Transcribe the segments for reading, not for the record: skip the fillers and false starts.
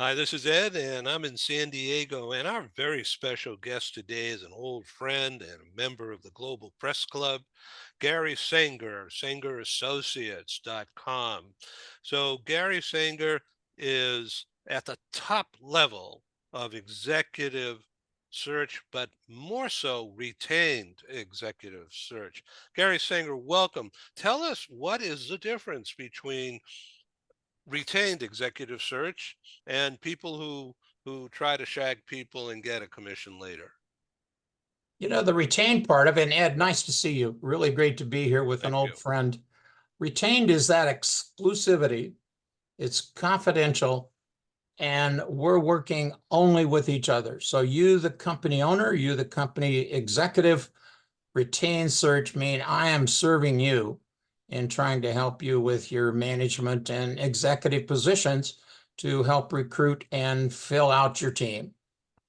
Hi, this is Ed, and I'm in San Diego. And our very special guest today is an old friend and a member of the Global Press Club, Gary Saenger, SangerAssociates.com. So, Gary Saenger is at the top level of executive search, but more so retained executive search. Gary Saenger, welcome. Tell us, what is the difference between retained executive search and people who try to shag people and get a commission later? The retained part of it, and Ed, nice to see you. Really great to be here with an Thank old you. friend. Retained is that exclusivity, it's confidential, and we're working only with each other. So you, the company owner, you, the company executive, retained search mean I am serving you in trying to help you with your management and executive positions to help recruit and fill out your team.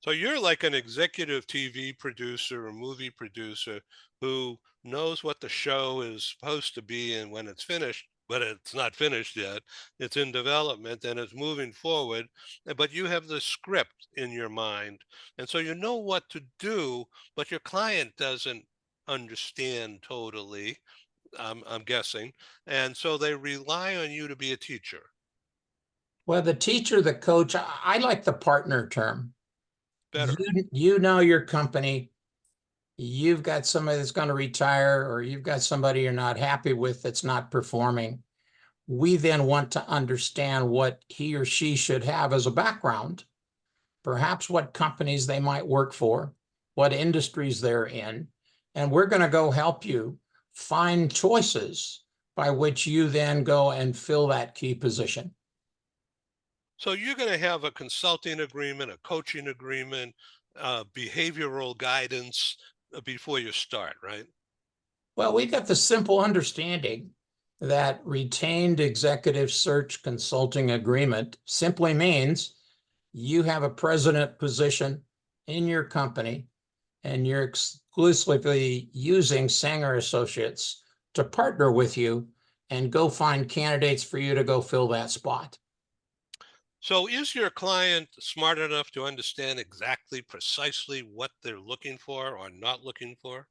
So you're like an executive TV producer or movie producer who knows what the show is supposed to be and when it's finished, but it's not finished yet. It's in development and it's moving forward, but you have the script in your mind. And so you know what to do, but your client doesn't understand totally, I'm guessing. And so they rely on you to be a teacher. Well, the teacher, the coach, I like the partner term. You, Better. you know your company, you've got somebody that's going to retire, or you've got somebody you're not happy with that's not performing. We then want to understand what he or she should have as a background, perhaps what companies they might work for, what industries they're in, and we're going to go help you find choices by which you then go and fill that key position. So you're going to have a consulting agreement, a coaching agreement, behavioral guidance before you start, right? Well, we got the simple understanding that retained executive search consulting agreement simply means you have a president position in your company and you're exclusively using Sanger Associates to partner with you and go find candidates for you to go fill that spot. So is your client smart enough to understand exactly precisely what they're looking for or not looking for?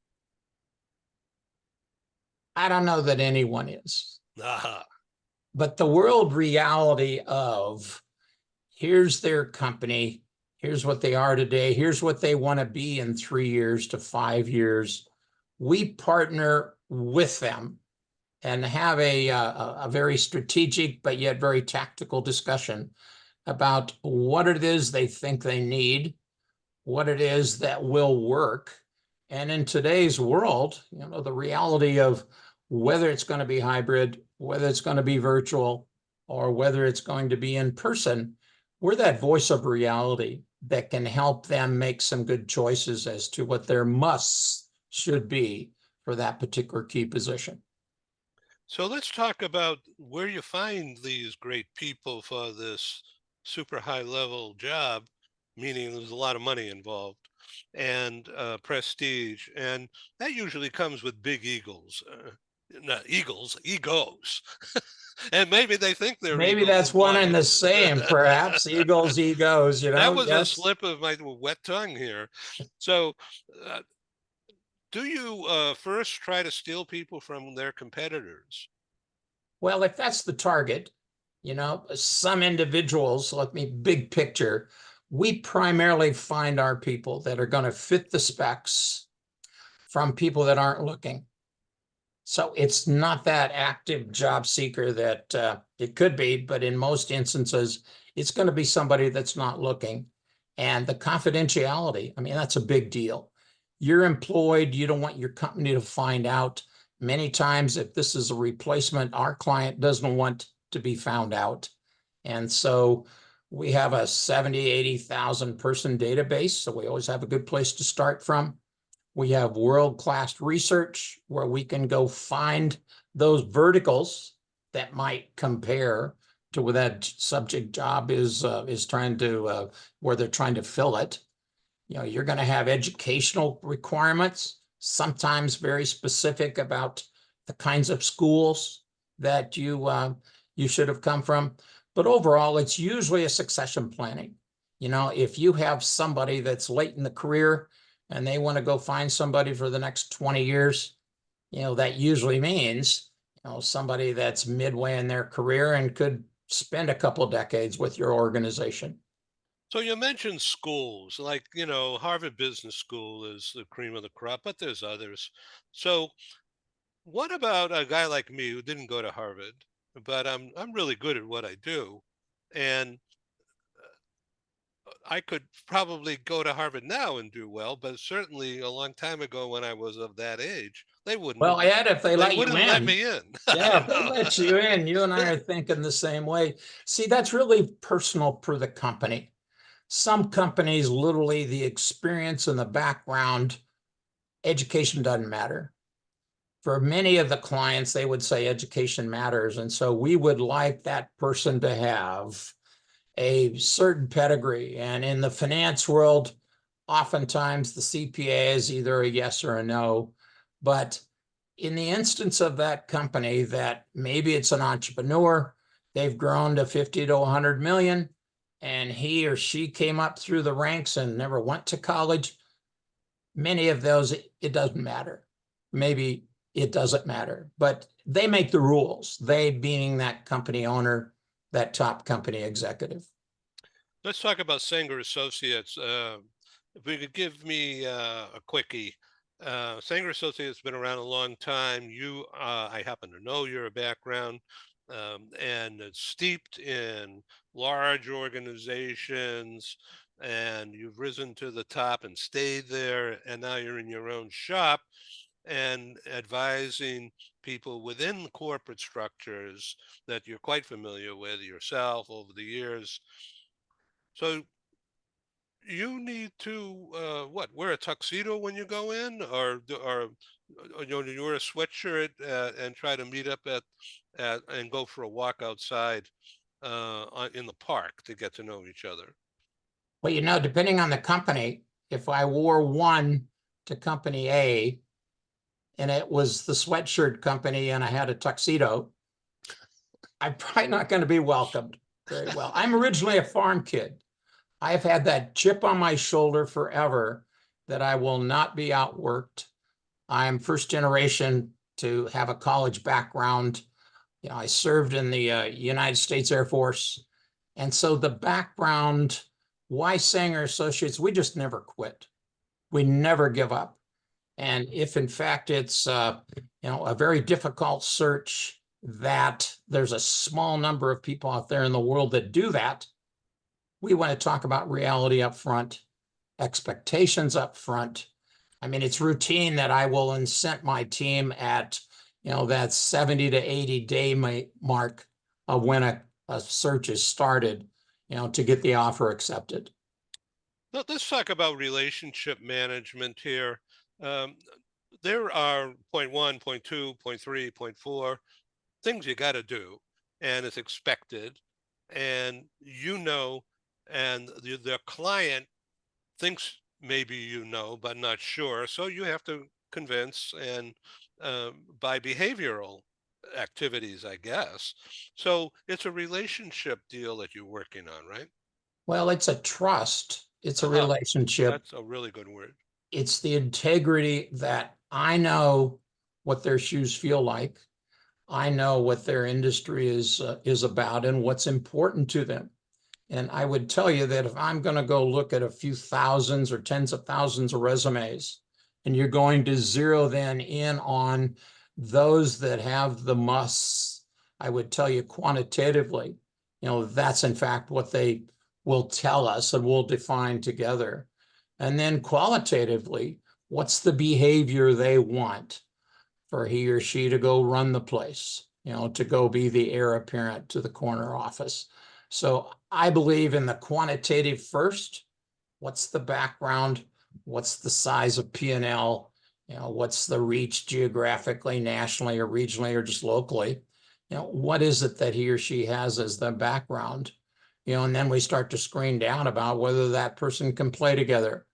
I don't know that anyone is, Aha. but the world reality of here's their company, here's what they are today, here's what they want to be in 3 years to 5 years. We partner with them and have a very strategic but yet very tactical discussion about what it is they think they need, what it is that will work. And in today's world, the reality of whether it's going to be hybrid, whether it's going to be virtual, or whether it's going to be in person, we're that voice of reality that can help them make some good choices as to what their musts should be for that particular key position. So let's talk about where you find these great people for this super high level job, meaning there's a lot of money involved and prestige. And that usually comes with big eagles. Not eagles, egos. And maybe they think they're Maybe eagles that's in one and flight. the same, perhaps. Eagles, egos, That was a yes. slip of my wet tongue here. So, uh, do you first try to steal people from their competitors? Well, if that's the target, some individuals, let me big picture, we primarily find our people that are going to fit the specs from people that aren't looking. So it's not that active job seeker that it could be, but in most instances, it's going to be somebody that's not looking. And the confidentiality, I mean, that's a big deal. You're employed, you don't want your company to find out. Many times, if this is a replacement, our client doesn't want to be found out. And so we have a 70, 80,000 person database. So we always have a good place to start from. We have world-class research where we can go find those verticals that might compare to where that subject job is trying to where they're trying to fill it. You're going to have educational requirements, sometimes very specific about the kinds of schools that you should have come from. But overall, it's usually a succession planning. If you have somebody that's late in the career and they want to go find somebody for the next 20 years, that usually means, somebody that's midway in their career and could spend a couple of decades with your organization. So you mentioned schools, like, Harvard Business School is the cream of the crop, but there's others. So what about a guy like me who didn't go to Harvard, but I'm really good at what I do, and I could probably go to Harvard now and do well, but certainly a long time ago when I was of that age, Well, Ed, if they they let you wouldn't let in, me in. yeah, if they No. let you in, you and I are thinking the same way. See, that's really personal per the company. Some companies, literally, the experience and the background, education doesn't matter. For many of the clients, they would say education matters. And so we would like that person to have a certain pedigree. And in the finance world, oftentimes the CPA is either a yes or a no. But in the instance of that company, that maybe it's an entrepreneur, they've grown to 50 to 100 million, and he or she came up through the ranks and never went to college. Many of those, it doesn't matter. Maybe it doesn't matter, but they make the rules, they being that company owner, that top company executive. Let's talk about Sanger Associates. If we could give me a quickie. Sanger Associates has been around a long time. I happen to know your background, and it's steeped in large organizations, and you've risen to the top and stayed there, and now you're in your own shop and advising people within corporate structures that you're quite familiar with yourself over the years. So you need to what, wear a tuxedo when you go in, you wear a sweatshirt and try to meet up at and go for a walk outside in the park to get to know each other. Well, depending on the company, if I wore one to company A and it was the sweatshirt company and I had a tuxedo, I'm probably not going to be welcomed very well. I'm originally a farm kid. I have had that chip on my shoulder forever that I will not be outworked. I'm first generation to have a college background. I served in the United States Air Force. And so the background, why Sanger Associates, we just never quit. We never give up. And if in fact it's a very difficult search, that there's a small number of people out there in the world that do that, we want to talk about reality up front, expectations up front. I mean, it's routine that I will incent my team at, that 70 to 80 day mark of when a search is started, to get the offer accepted. Let's talk about relationship management here. Um, there are point one, point two, point three, point four things you got to do, and it's expected, and and the client thinks maybe but not sure. So you have to convince and by behavioral activities, I guess. So it's a relationship deal that you're working on, right? Well, it's a trust, it's a Uh-huh. relationship. That's a really good word. It's the integrity that I know what their shoes feel like. I know what their industry is about and what's important to them. And I would tell you that if I'm going to go look at a few thousands or tens of thousands of resumes, and you're going to zero then in on those that have the musts, I would tell you quantitatively, that's in fact what they will tell us and we'll define together. And then qualitatively, what's the behavior they want for he or she to go run the place, to go be the heir apparent to the corner office. So I believe in the quantitative first. What's the background? What's the size of P&L? What's the reach geographically, nationally, or regionally, or just locally? What is it that he or she has as the background? And then we start to screen down about whether that person can play together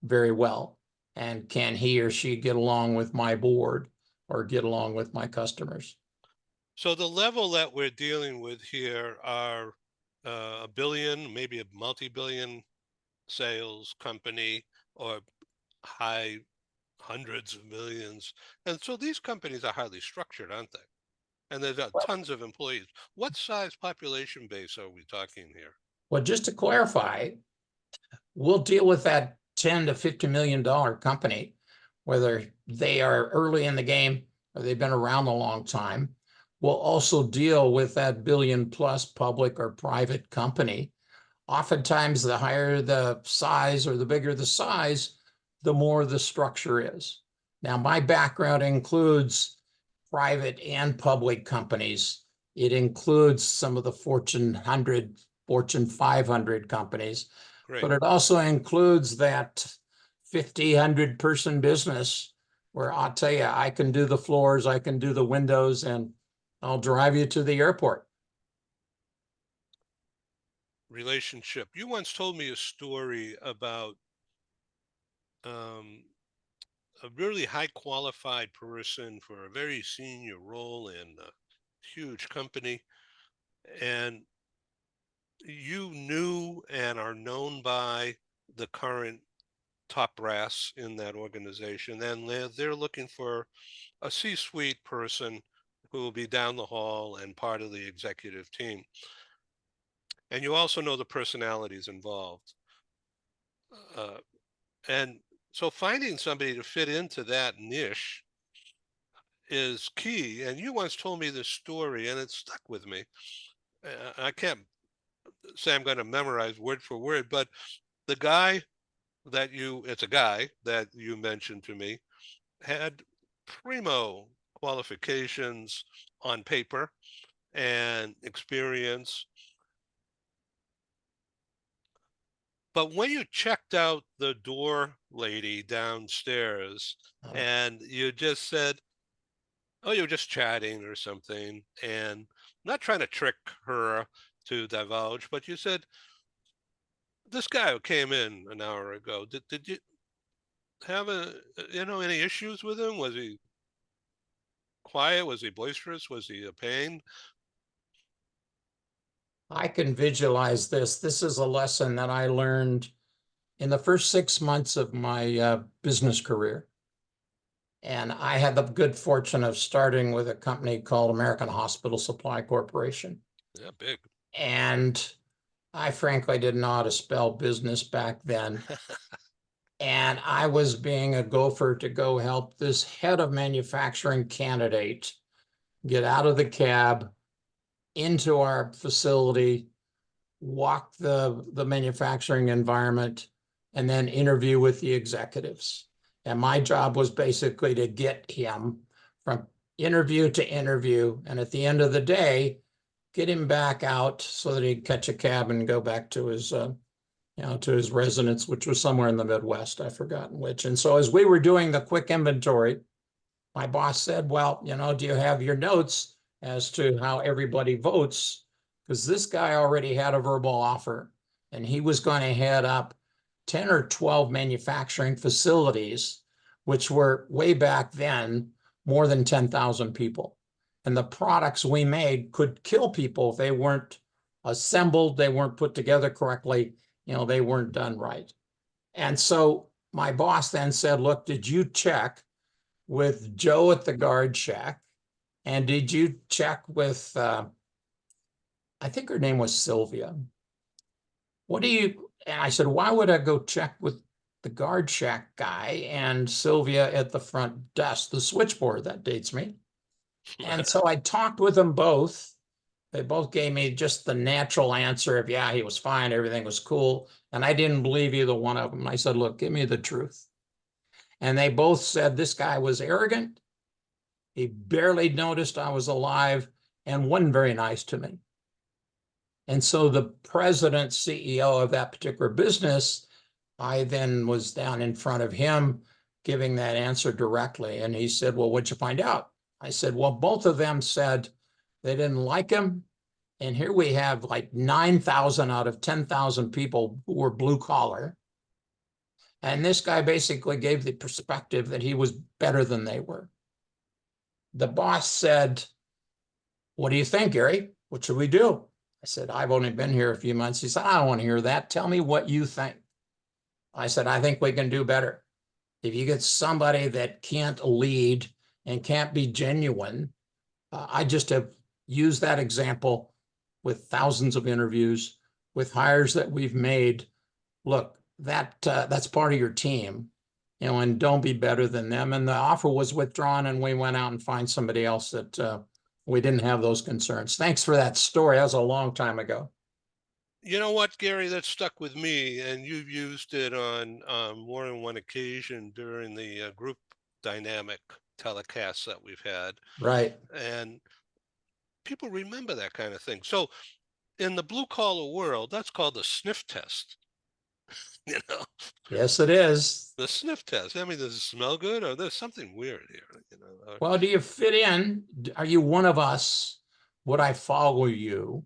very well. And can he or she get along with my board or get along with my customers? So the level that we're dealing with here are a billion, maybe a multi-billion sales company, or high hundreds of millions. And so these companies are highly structured, aren't they? And they've got Well, tons of employees. What size population base are we talking here? well, just to clarify, we'll deal with that 10 to $50 million company, whether they are early in the game or they've been around a long time. We'll also deal with that billion plus public or private company. Oftentimes, the higher the size or the bigger the size, the more the structure is. Now, my background includes private and public companies. It includes some of the Fortune 100, Fortune 500 companies, Great. but it also includes that 50, 100-person business where I'll tell you, I can do the floors, I can do the windows, and I'll drive you to the airport. Relationship. You once told me a story about um, a really high qualified person for a very senior role in a huge company, and you knew and are known by the current top brass in that organization, and they're looking for a C-suite person who will be down the hall and part of the executive team. And you also know the personalities involved. Uh, and so finding somebody to fit into that niche is key. And you once told me this story, and it stuck with me. I can't say I'm going to memorize word for word, but the guy it's a guy that you mentioned to me, had primo qualifications on paper and experience. But when you checked out the door lady downstairs Oh, and you just said, oh, you were just chatting or something, and not trying to trick her to divulge, but you said, this guy who came in an hour ago, did you have any issues with him? Was he quiet? Was he boisterous? Was he a pain? I can visualize this. This is a lesson that I learned in the first 6 months of my business career. And I had the good fortune of starting with a company called American Hospital Supply Corporation. Yeah, big. And I frankly didn't know how to spell business back then. And I was being a gopher to go help this head of manufacturing candidate get out of the cab into our facility, walk the manufacturing environment, and then interview with the executives. And my job was basically to get him from interview to interview. And at the end of the day, get him back out so that he'd catch a cab and go back to his to his residence, which was somewhere in the Midwest. I've forgotten which. And so as we were doing the quick inventory, my boss said, well, do you have your notes as to how everybody votes? Because this guy already had a verbal offer and he was going to head up 10 or 12 manufacturing facilities, which were way back then more than 10,000 people. And the products we made could kill people if they weren't assembled, they weren't put together correctly, they weren't done right. And so my boss then said, look, did you check with Joe at the guard shack? And did you check with, I think her name was Sylvia. And I said, why would I go check with the guard shack guy and Sylvia at the front desk, the switchboard? That dates me. And so I talked with them both. They both gave me just the natural answer of, yeah, he was fine. Everything was cool. And I didn't believe either one of them. I said, look, give me the truth. And they both said this guy was arrogant. He barely noticed I was alive and wasn't very nice to me. And so the president, CEO of that particular business, I then was down in front of him giving that answer directly. And he said, well, what'd you find out? I said, well, both of them said they didn't like him. And here we have like 9,000 out of 10,000 people who were blue collar. And this guy basically gave the perspective that he was better than they were. The boss said, what do you think, Gary? What should we do? I said, I've only been here a few months. He said, I don't want to hear that. Tell me what you think. I said, I think we can do better. If you get somebody that can't lead and can't be genuine, I just have used that example with thousands of interviews, with hires that we've made. Look, that's part of your team, and don't be better than them. And the offer was withdrawn, and we went out and find somebody else that we didn't have those concerns. Thanks for that story. That was a long time ago. You know what, Gary, that stuck with me, and you've used it on more than one occasion during the group dynamic telecasts that we've had, Right. and people remember that kind of thing. So in the blue collar world, that's called the sniff test. You know, Yes, it is. the sniff test. I mean, does it smell good, or there's something weird here? You know, Well, do you fit in? Are you one of us? Would I follow you?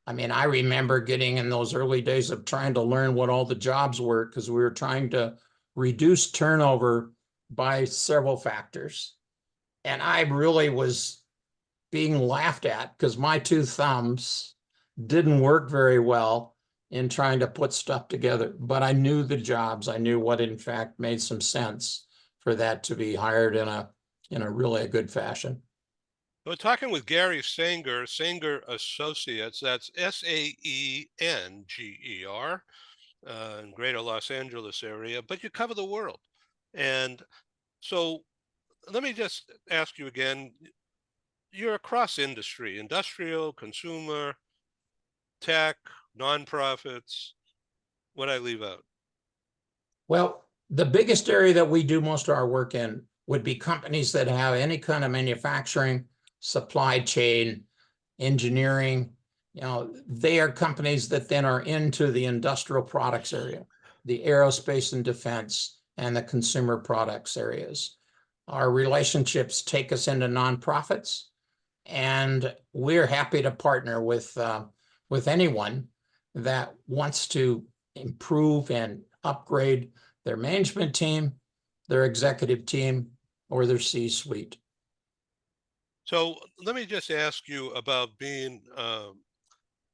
I mean, I remember getting in those early days of trying to learn what all the jobs were because we were trying to reduce turnover by several factors. And I really was being laughed at because my two thumbs didn't work very well in trying to put stuff together. But I knew the jobs. I knew what in fact made some sense for that to be hired in a really a good fashion. we're talking with Gary Saenger, Saenger Associates. That's Saenger, in Greater Los Angeles area, but you cover the world. And so let me just ask you again, you're across industry, industrial, consumer, tech, nonprofits. What I leave out? Well, the biggest area that we do most of our work in would be companies that have any kind of manufacturing, supply chain, engineering. They are companies that then are into the industrial products area, the aerospace and defense, and the consumer products areas. Our relationships take us into nonprofits, and we're happy to partner with anyone that wants to improve and upgrade their management team, their executive team, or their C-suite. So let me just ask you about being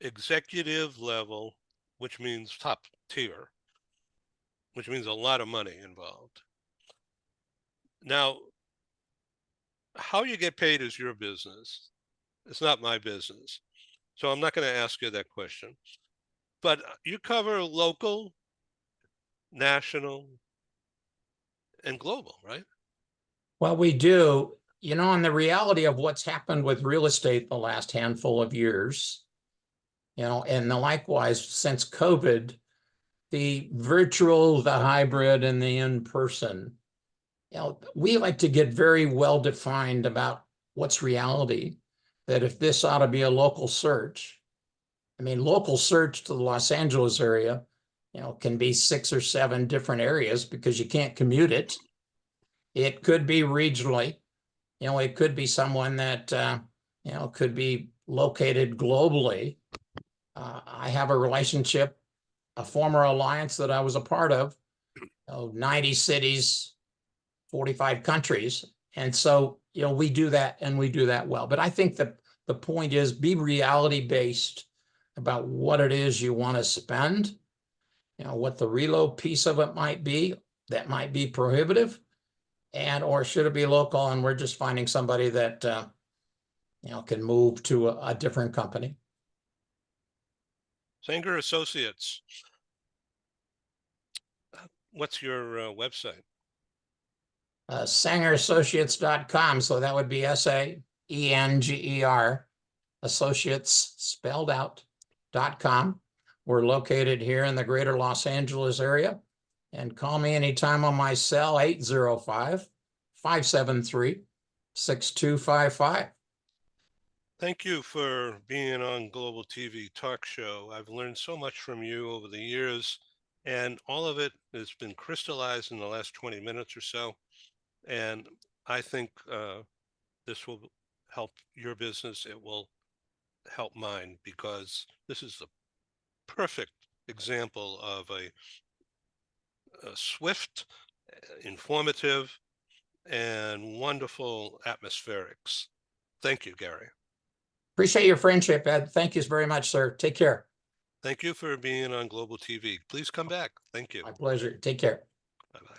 executive level, which means top tier, which means a lot of money involved. Now, how you get paid is your business. It's not my business. So I'm not going to ask you that question. But you cover local, national, and global, right? Well, we do, and the reality of what's happened with real estate the last handful of years, and likewise since COVID, the virtual, the hybrid, and the in-person, we like to get very well defined about what's reality, that if this ought to be a local search, I mean, local search to the Los Angeles area, can be 6 or 7 different areas because you can't commute it. It could be regionally, it could be someone that, could be located globally. I have a relationship, a former alliance that I was a part of, 90 cities, 45 countries. And so, we do that and we do that well. But I think that the point is be reality based about what it is you want to spend, what the reload piece of it might be that might be prohibitive, or should it be local and we're just finding somebody that, can move to a different company. Sanger Associates. What's your website? SangerAssociates.com. So that would be SAENGER, associates spelled out.com. We're located here in the greater Los Angeles area. And call me anytime on my cell, 805-573-6255. Thank you for being on Global TV Talk Show. I've learned so much from you over the years, and all of it has been crystallized in the last 20 minutes or so. And I think this will help your business. It will help mine because this is the perfect example of a swift, informative, and wonderful atmospherics. Thank you, Gary. Appreciate your friendship, Ed. Thank you very much, sir. Take care. Thank you for being on Global TV. Please come back. Thank you. My pleasure. Take care. Bye-bye.